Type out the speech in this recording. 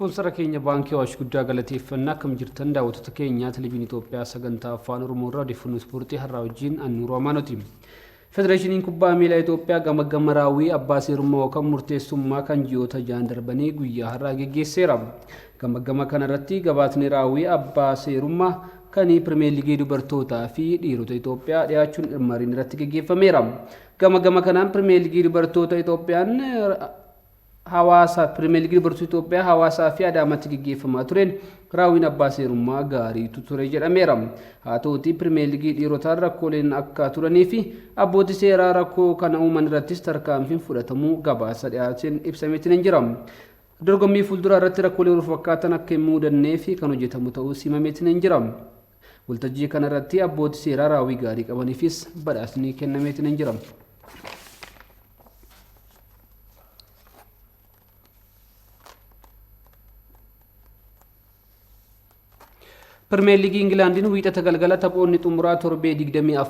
Sponsora keenya baankii Awaash guddaa galateeffannaa akkam jirtan daawwattoota keenya Televiziyoonii Itoophiyaa sagantaa Afaan Oromoo irraa odeeffannoo ispoortii har'aa wajjin Annuuroo Amaanooti. Federeeshiniin Kubbaa Miilaa Itoophiyaa gama raawwii abbaa seerummaa yookaan murteessummaa kan ji'oota ja'an darbanii guyyaa har'aa geggeesseera. Gama kanarratti gabaasni raawwii abbaa seerummaa kan Pirimeer Liigii dubartootaa fi dhiirota Itoophiyaa dhiyaachuun mariin irratti geggeeffameera. Gama kanaan Pirimeer Liigii dubartoota Itoophiyaan Hawaasa Pirimeer Liigii dubartoota Itoophiyaa Hawaasaa fi Adaamaatti geggeeffamaa tureen raawwiin abbaa seerummaa gaariitu ture jedhameera. Haa ta'uutii Pirimeer Liigii dhiirotaan rakkooleen akka turanii fi abbootii seeraa rakkoo kana uuman irrattis tarkaanfiin fudhatamuu gabaasa dhiyaateen ibsameetiin jira. Dorgommii fuulduraa irratti rakkoolee wal fakkaatan akka hin muudannee fi kan hojjetamu ta'uu himameetiin jira. Waltajjii kana irratti abbootii seeraa raawwii gaarii qabaniifis badhaasni kennameetiin jira. Pirimeer Liigii Ingilaandiin wiixata galgala taphoonni xumuraa torbee 24